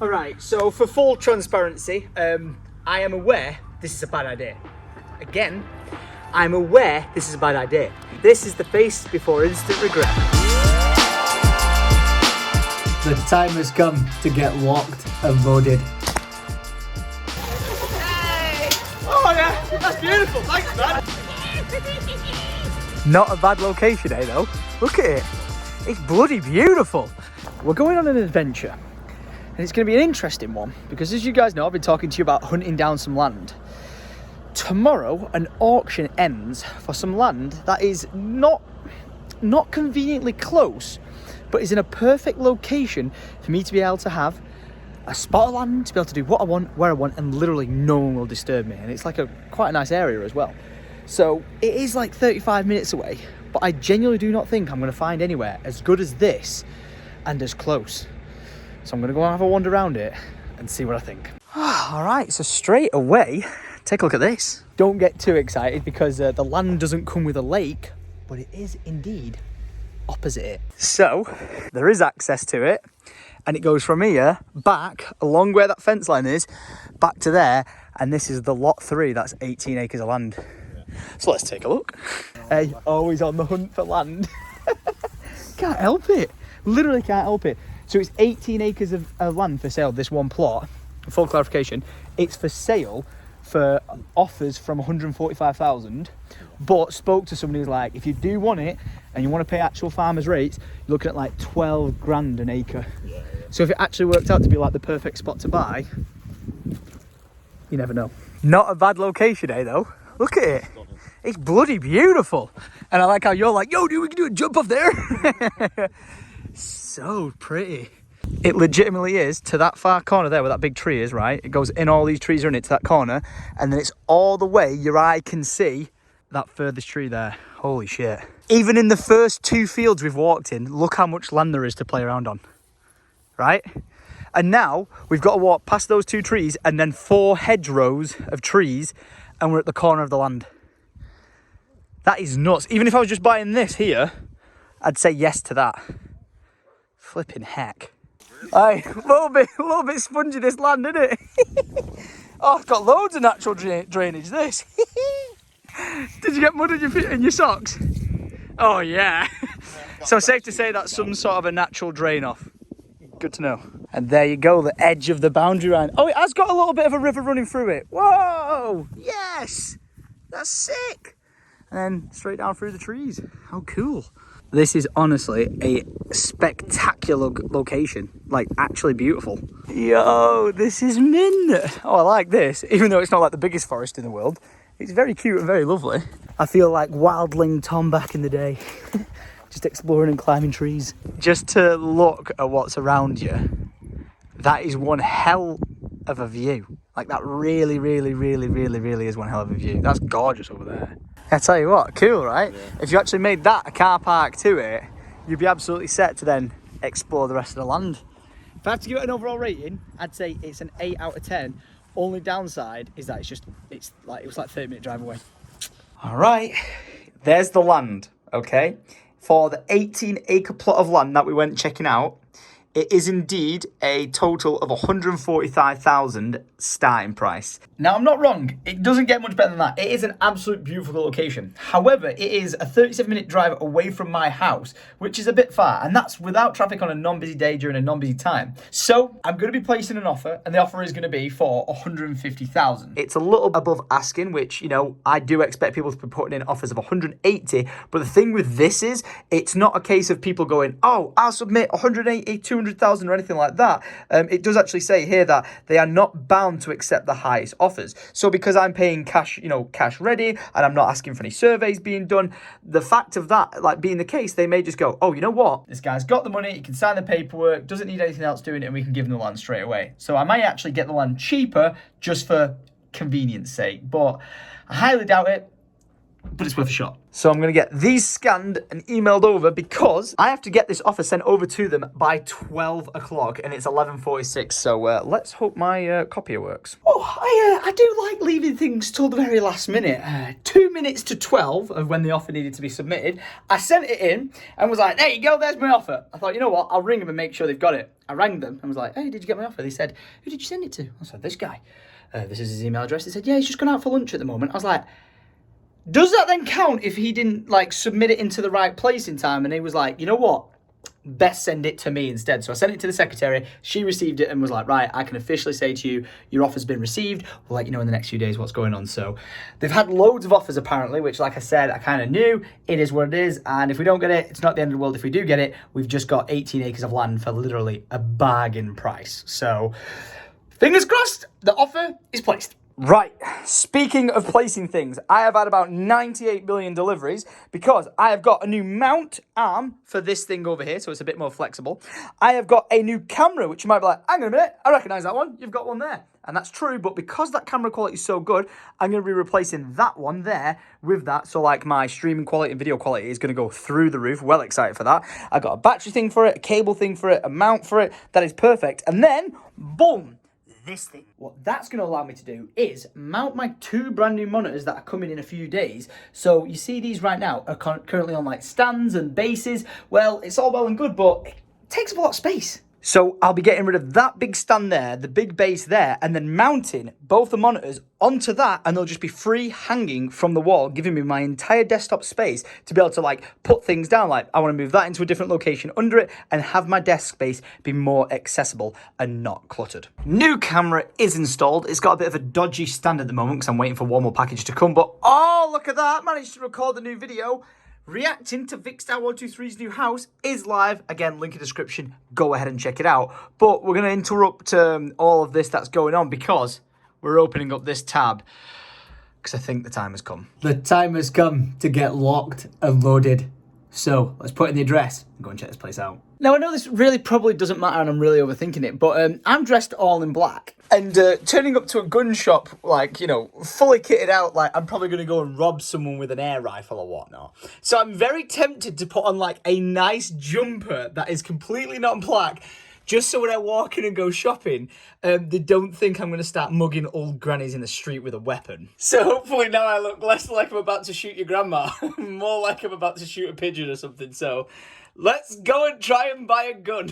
All right, so for full transparency, I am aware this is a bad idea. Again, I'm aware this is a bad idea. This is the face before instant regret. The time has come to get locked and loaded. Hey! Oh yeah, that's beautiful, thanks man. Not a bad location, eh though? Look at it, it's bloody beautiful. We're going on an adventure. And it's going to be an interesting one because, as you guys know, I've been talking to you about hunting down some land. Tomorrow, an auction ends for some land that is not conveniently close, but is in a perfect location for me to be able to have a spot of land, to be able to do what I want, where I want, and literally no one will disturb me. And it's like quite a nice area as well. So it is like 35 minutes away, but I genuinely do not think I'm going to find anywhere as good as this and as close. So I'm going to go and have a wander around it and see what I think. All right, so straight away, take a look at this. Don't get too excited because the land doesn't come with a lake, but it is indeed opposite it. So there is access to it, and it goes from here back along where that fence line is, back to there, and this is the lot 3. That's 18 acres of land. So let's take a look. Hey, always on the hunt for land. Can't help it. Literally can't help it. So it's 18 acres of land for sale, this one plot. Full clarification, it's for sale for offers from 145,000, but spoke to somebody who's like, if you do want it and you want to pay actual farmers rates, you're looking at like 12 grand an acre. Yeah. So if it actually worked out to be like the perfect spot to buy, you never know. Not a bad location, eh though? Look at it. It's bloody beautiful. And I like how you're like, yo dude, we can do a jump off there. So pretty. It legitimately is to that far corner there where that big tree is, right? It goes in, all these trees are in it to that corner, and then it's all the way your eye can see that furthest tree there. Holy shit. Even in the first 2 fields we've walked in, look how much land there is to play around on, right? And now we've got to walk past those 2 trees and then 4 hedgerows of trees, and we're at the corner of the land. That is nuts. Even if I was just buying this here, I'd say yes to that. Flipping heck. Aye, a little bit spongy this land, isn't it? Oh, it's got loads of natural drainage, this. Did you get mud in your socks? Oh yeah. So safe to say that's some sort of a natural drain off. Good to know. And there you go, the edge of the boundary line. Oh, it has got a little bit of a river running through it. Whoa, yes, that's sick. And then straight down through the trees. How cool. This is honestly a spectacular location, like actually beautiful. Yo, this is mint. Oh, I like this, even though it's not like the biggest forest in the world. It's very cute and very lovely. I feel like Wildling Tom back in the day, just exploring and climbing trees. Just to look at what's around you, that is one hell of a view. Like that really, really, really, really, really is one hell of a view. That's gorgeous over there. I tell you what, cool, right? Yeah. If you actually made that a car park to it, you'd be absolutely set to then explore the rest of the land. If I have to give it an overall rating, I'd say it's an 8 out of 10. Only downside is that it was like 30-minute drive away. All right, there's the land, okay? For the 18-acre plot of land that we went checking out, it is indeed a total of 145,000 starting price. Now, I'm not wrong. It doesn't get much better than that. It is an absolute beautiful location. However, it is a 37-minute drive away from my house, which is a bit far, and that's without traffic on a non-busy day during a non-busy time. So I'm going to be placing an offer, and the offer is going to be for 150,000. It's a little above asking, which, you know, I do expect people to be putting in offers of 180, but the thing with this is, it's not a case of people going, oh, I'll submit 180, 200,000 or anything like that. It does actually say here that they are not bound to accept the highest offers. So because I'm paying cash, you know, cash ready, and I'm not asking for any surveys being done, the fact of that, like being the case, they may just go, oh, you know what? This guy's got the money, he can sign the paperwork, doesn't need anything else doing it, and we can give him the land straight away. So I might actually get the land cheaper just for convenience sake, but I highly doubt it. but it's worth a shot. So I'm going to get these scanned and emailed over because I have to get this offer sent over to them by 12 o'clock and it's 11:46. So let's hope my copier works. Oh, I do like leaving things till the very last minute. 2 minutes to 12 of when the offer needed to be submitted. I sent it in and was like, there you go, there's my offer. I thought, you know what, I'll ring them and make sure they've got it. I rang them and was like, hey, did you get my offer? They said, who did you send it to? I said, this guy. This is his email address. They said, yeah, he's just gone out for lunch at the moment. I was like, does that then count if he didn't like submit it into the right place in time? And he was like, you know what? Best send it to me instead. So I sent it to the secretary. She received it and was like, right, I can officially say to you, your offer's been received. We'll let you know in the next few days what's going on. So they've had loads of offers apparently, which like I said, I kind of knew. It is what it is. And if we don't get it, it's not the end of the world. If we do get it, we've just got 18 acres of land for literally a bargain price. So fingers crossed, the offer is placed. Right, speaking of placing things, I have had about 98 million deliveries because I have got a new mount arm for this thing over here, so it's a bit more flexible. I have got a new camera, which you might be like, hang on a minute, I recognise that one, you've got one there. And that's true, but because that camera quality is so good, I'm going to be replacing that one there with that. So like my streaming quality and video quality is going to go through the roof. Well excited for that. I got a battery thing for it, a cable thing for it, a mount for it. That is perfect. And then, boom. This thing. What that's going to allow me to do is mount my 2 brand new monitors that are coming in a few days. So you see these right now are currently on like stands and bases. Well, it's all well and good, but it takes up a lot of space. So I'll be getting rid of that big stand there, the big base there, and then mounting both the monitors onto that, and they'll just be free hanging from the wall, giving me my entire desktop space to be able to like put things down. Like I want to move that into a different location under it and have my desk space be more accessible and not cluttered. New camera is installed. It's got a bit of a dodgy stand at the moment because I'm waiting for one more package to come, but oh, look at that. Managed to record the new video. Reacting to Vicstar123's new house is live. Again, link in the description. Go ahead and check it out. But we're going to interrupt all of this that's going on because we're opening up this tab because I think the time has come. The time has come to get locked and loaded. So let's put in the address and go and check this place out. Now, I know this really probably doesn't matter and I'm really overthinking it, but I'm dressed all in black. And turning up to a gun shop, like, you know, fully kitted out, like, I'm probably going to go and rob someone with an air rifle or whatnot. So I'm very tempted to put on, like, a nice jumper that is completely not black, just so when I walk in and go shopping, they don't think I'm going to start mugging old grannies in the street with a weapon. So hopefully now I look less like I'm about to shoot your grandma, more like I'm about to shoot a pigeon or something. So let's go and try and buy a gun.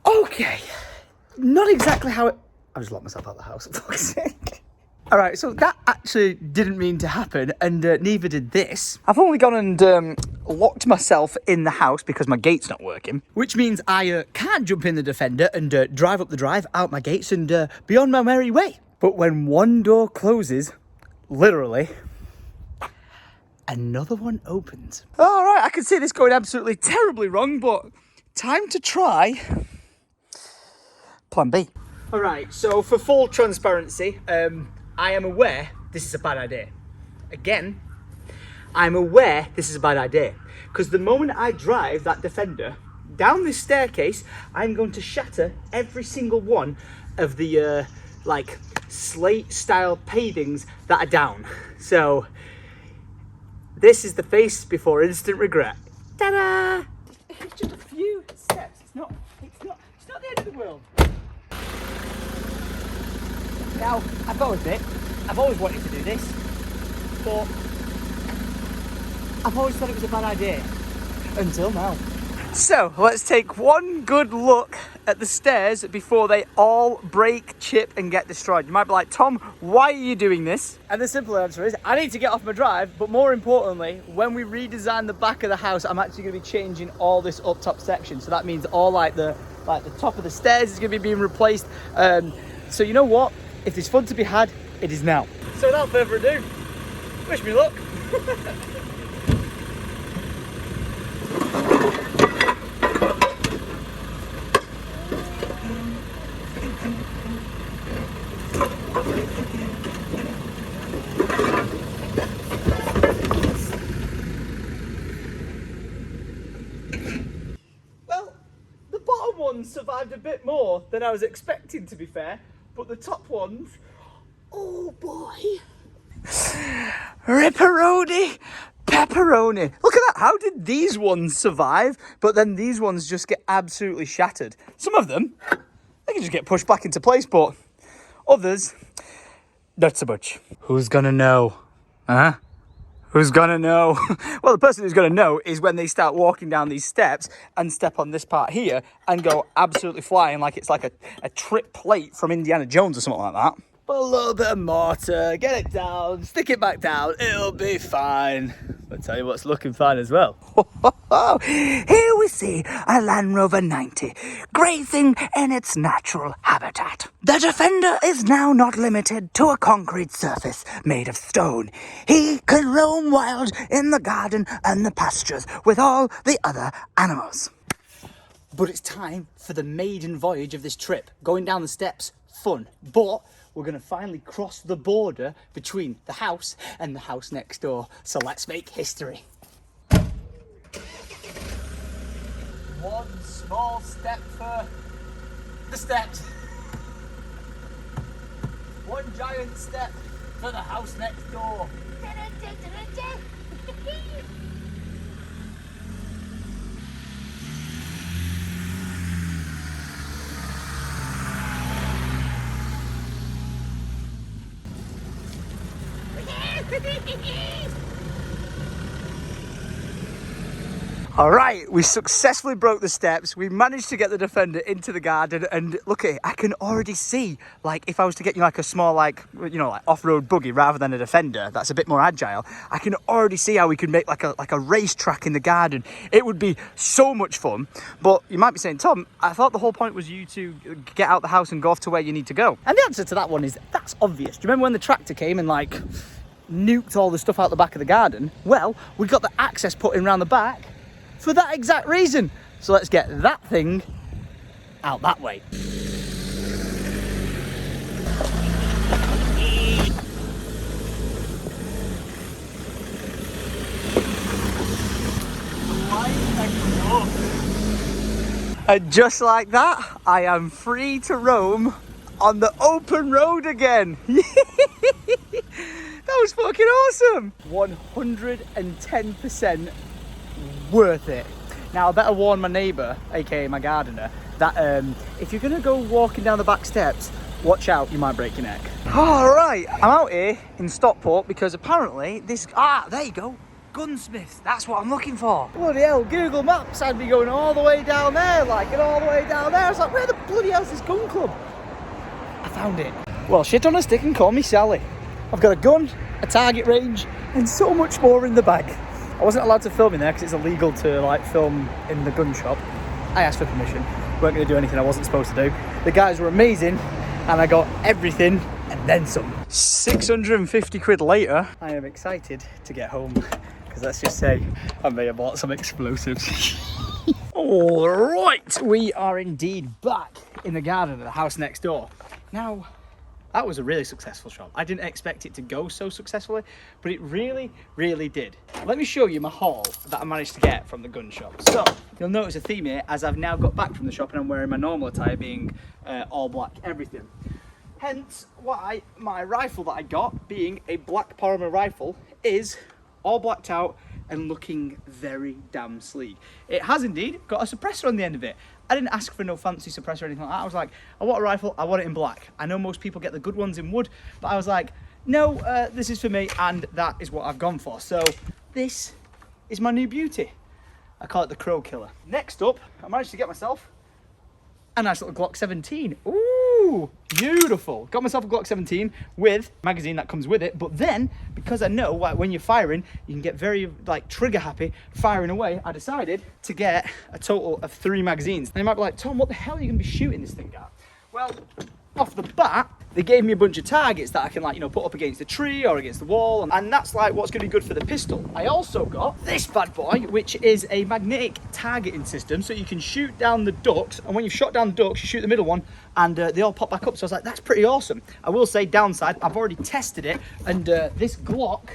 Okay, not exactly how it... I just locked myself out of the house, for fuck's sake. All right, so that actually didn't mean to happen, and neither did this. I've only gone and locked myself in the house because my gate's not working, which means I can't jump in the Defender and drive up the drive, out my gates, and be on my merry way. But when one door closes, literally, another one opens. All right, I can see this going absolutely terribly wrong, but time to try Plan B. All right, so for full transparency, I am aware this is a bad idea. Again, I'm aware this is a bad idea because the moment I drive that Defender down this staircase, I'm going to shatter every single one of the like slate style pavings that are down. So this is the face before instant regret. Ta-da! It's just a few steps. It's not the end of the world. Now, I've got to admit, I've always wanted to do this, but I've always thought it was a bad idea, until now. So, let's take one good look at the stairs before they all break, chip, and get destroyed. You might be like, Tom, why are you doing this? And the simple answer is, I need to get off my drive, but more importantly, when we redesign the back of the house, I'm actually going to be changing all this up top section. So that means all like the top of the stairs is going to be being replaced. So you know what? If there's fun to be had, it is now. So without further ado, wish me luck. Well, the bottom one survived a bit more than I was expecting, to be fair. But the top ones, oh boy. Ripperoni, pepperoni. Look at that. How did these ones survive? But then these ones just get absolutely shattered. Some of them, they can just get pushed back into place, but others, not so much. Who's gonna know? Huh? Who's gonna know? Well, the person who's gonna know is when they start walking down these steps and step on this part here and go absolutely flying like it's like a trip plate from Indiana Jones or something like that. But a little bit of mortar, get it down, stick it back down, it'll be fine. I'll tell you what's looking fine as well. Here we see a Land Rover 90 grazing in its natural habitat. The Defender is now not limited to a concrete surface made of stone. He can roam wild in the garden and the pastures with all the other animals. But it's time for the maiden voyage of this trip. Going down the steps, fun. But we're going to finally cross the border between the house and the house next door. So let's make history. One small step for the steps. One giant step for the house next door. All right, we successfully broke the steps. We managed to get the Defender into the garden, and look at it, I can already see, like, if I was to get you like a small, like, you know, like off-road buggy rather than a Defender that's a bit more agile, I can already see how we could make like a racetrack in the garden. It would be so much fun. But you might be saying, Tom, I thought the whole point was you to get out the house and go off to where you need to go. And the answer to that one is, that's obvious. Do you remember when the tractor came and like nuked all the stuff out the back of the garden? Well, we got the access put in around the back for that exact reason. So let's get that thing out that way. And just like that, I am free to roam on the open road again. That was fucking awesome. 110% worth it. Now I better warn my neighbour, aka my gardener, that if you're gonna go walking down the back steps, watch out, you might break your neck. All right, I'm out here in Stockport because apparently this, there you go, gunsmiths, that's what I'm looking for. Bloody hell, Google Maps had me going all the way down there, like, and all the way down there. I was like, where the bloody hell's this gun club? I found it. Well, shit on a stick and call me Sally. I've got a gun, a target range, and so much more in the bag. I wasn't allowed to film in there because it's illegal to like film in the gun shop. I asked for permission. Weren't going to do anything I wasn't supposed to do. The guys were amazing and I got everything and then some. 650 quid later, I am excited to get home because let's just say I may have bought some explosives. All right, we are indeed back in the garden of the house next door. Now, that was a really successful shot. I didn't expect it to go so successfully, but it really, really did. Let me show you my haul that I managed to get from the gun shop. So, you'll notice a theme here as I've now got back from the shop and I'm wearing my normal attire being all black everything. Hence why my rifle that I got, being a black polymer rifle, is all blacked out and looking very damn sleek. It has indeed got a suppressor on the end of it. I didn't ask for no fancy suppressor or anything like that. I was like, I want a rifle, I want it in black. I know most people get the good ones in wood, but I was like, no, this is for me, and that is what I've gone for. So this is my new beauty. I call it the Crow Killer. Next up, I managed to get myself a nice little Glock 17. Ooh, beautiful. Got myself a Glock 17 with a magazine that comes with it, but then, because I know when you're firing, you can get very like trigger happy firing away, I decided to get a total of 3 magazines. And you might be like, Tom, what the hell are you gonna be shooting this thing at? Well, off the bat, they gave me a bunch of targets that I can, like, you know, put up against the tree or against the wall, and that's like what's going to be good for the pistol. I also got this bad boy, which is a magnetic targeting system, so you can shoot down the ducks, and when you've shot down the ducks, you shoot the middle one, and they all pop back up. So I was like, that's pretty awesome. I will say downside, I've already tested it, and this Glock,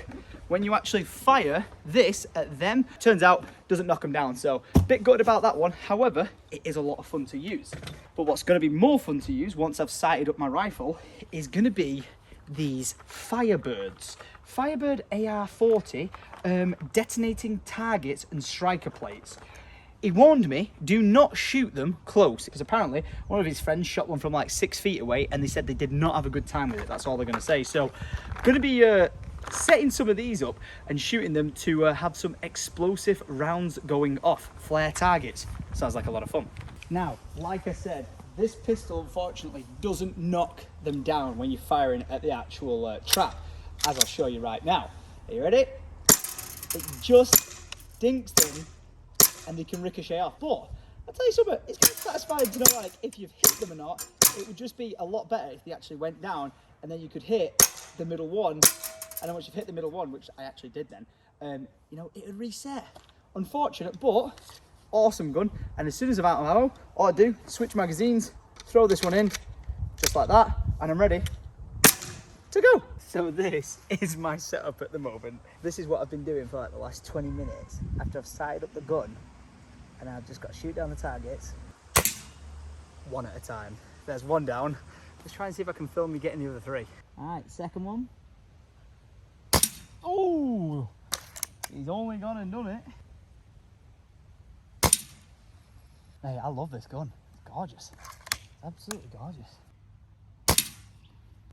when you actually fire this at them, turns out doesn't knock them down. So a bit gutted about that one. However, it is a lot of fun to use. But what's going to be more fun to use once I've sighted up my rifle is going to be these Firebirds. Firebird AR-40 detonating targets and striker plates. He warned me, do not shoot them close, because apparently one of his friends shot one from like 6 feet away and they said they did not have a good time with it. That's all they're going to say. So I'm going to be setting some of these up and shooting them to have some explosive rounds going off, flare targets. Sounds like a lot of fun. Now, like I said, this pistol unfortunately doesn't knock them down when you're firing at the actual trap, as I'll show you right now. Are you ready? It just dinks them and they can ricochet off. But I'll tell you something, it's kind of satisfying to know, like, if you've hit them or not. It would just be a lot better if they actually went down and then you could hit the middle one. And then once you've hit the middle one, which I actually did then, you know, it would reset. Unfortunate, but awesome gun. And as soon as I'm out of ammo, all I do, switch magazines, throw this one in, just like that, and I'm ready to go. So this is my setup at the moment. This is what I've been doing for like the last 20 minutes after I've sighted up the gun, and I've just got to shoot down the targets one at a time. There's one down. Let's try and see if I can film me getting the other 3. All right, second one. Oh, he's only gone and done it. Hey, I love this gun. It's gorgeous. It's absolutely gorgeous.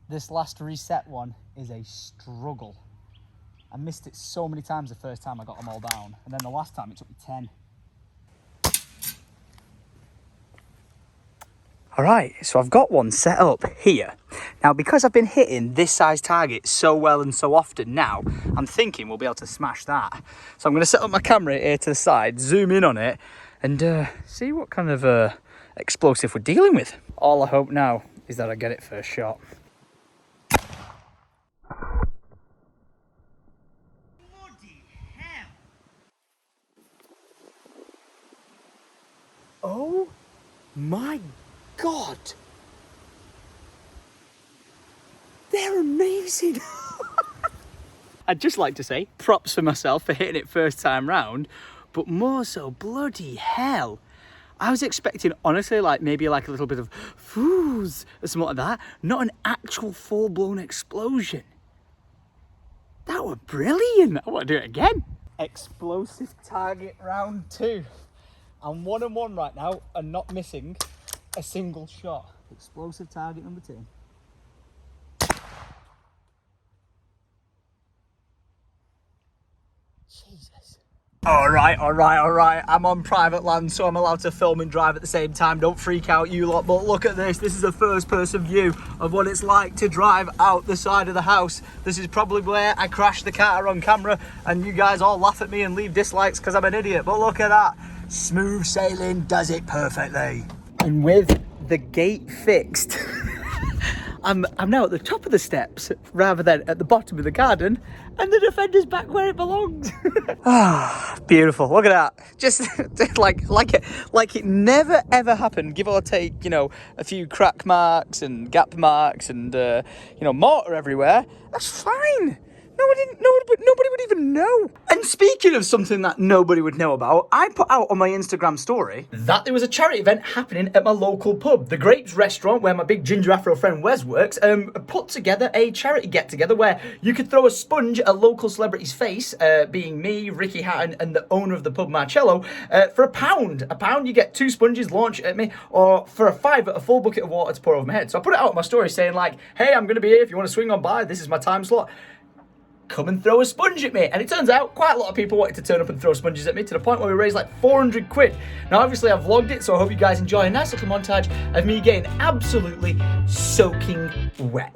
This last reset one is a struggle. I missed it so many times the first time I got them all down, and then the last time it took me 10. All right, so I've got one set up here. Now, because I've been hitting this size target so well and so often now, I'm thinking we'll be able to smash that. So I'm going to set up my camera here to the side, zoom in on it, and see what kind of explosive we're dealing with. All I hope now is that I get it first shot. Bloody hell! Oh my God! They're amazing! I'd just like to say props for myself for hitting it first time round, but more so, bloody hell. I was expecting, honestly, like maybe like a little bit of fooze or something like that, not an actual full-blown explosion. That was brilliant. I want to do it again. Explosive target round 2. I'm 1-1 right now and not missing a single shot. Explosive target number 2. Jesus. All right. I'm on private land, so I'm allowed to film and drive at the same time. Don't freak out, you lot. But look at this. This is a first-person view of what it's like to drive out the side of the house. This is probably where I crashed the car on camera, and you guys all laugh at me and leave dislikes because I'm an idiot. But look at that. Smooth sailing does it perfectly. And with the gate fixed, I'm now at the top of the steps rather than at the bottom of the garden, and the Defender's back where it belongs. Ah, beautiful. Look at that. Just like it never ever happened, give or take, you know, a few crack marks and gap marks and you know, mortar everywhere. That's fine. Nobody would even know. And speaking of something that nobody would know about, I put out on my Instagram story that there was a charity event happening at my local pub. The Grapes restaurant, where my big ginger afro friend Wes works, put together a charity get-together where you could throw a sponge at a local celebrity's face, being me, Ricky Hatton, and the owner of the pub, Marcello, for £1. £1, you get 2 sponges launched at me, or for a £5, a full bucket of water to pour over my head. So I put it out on my story saying like, hey, I'm going to be here if you want to swing on by. This is my time slot. Come and throw a sponge at me. And it turns out quite a lot of people wanted to turn up and throw sponges at me, to the point where we raised like 400 quid. Now obviously I've vlogged it, so I hope you guys enjoy a nice little montage of me getting absolutely soaking wet.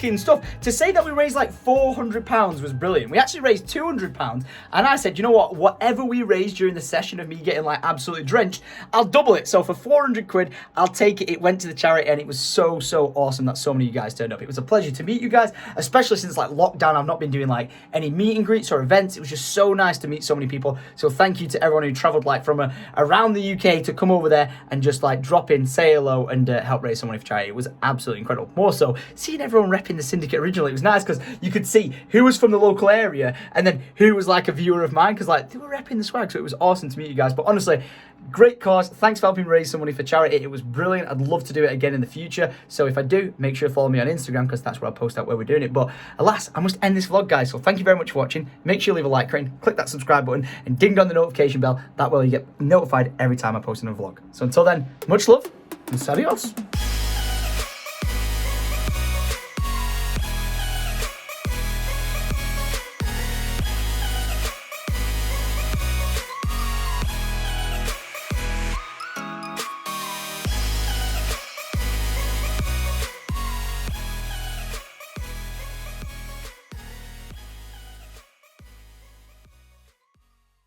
cracking stuff. To say that we raised like £400 was brilliant. We actually raised £200, and I said, you know what, whatever we raised during the session of me getting like absolutely drenched, I'll double it. So for 400 quid, I'll take it. It went to the charity, and it was so awesome that so many of you guys turned up. It was a pleasure to meet you guys, especially since like lockdown. I've not been doing like any meet and greets or events. It was just so nice to meet so many people. So thank you to everyone who traveled like from around the UK to come over there and just like drop in, say hello, and help raise some money for charity. It was absolutely incredible. More so, seeing everyone repping the Syndicate originally, it was nice because you could see who was from the local area and then who was like a viewer of mine, because like they were repping the swag. So it was awesome to meet you guys. But honestly, great cause. Thanks for helping raise some money for charity. It was brilliant. I'd love to do it again in the future. So if I do, make sure to follow me on Instagram, because that's where I post out where we're doing it. But alas, I must end this vlog, guys. So thank you very much for watching. Make sure you leave a like rating, click that subscribe button, and ding on the notification bell. That way you get notified every time I post another vlog. So until then, much love and adios.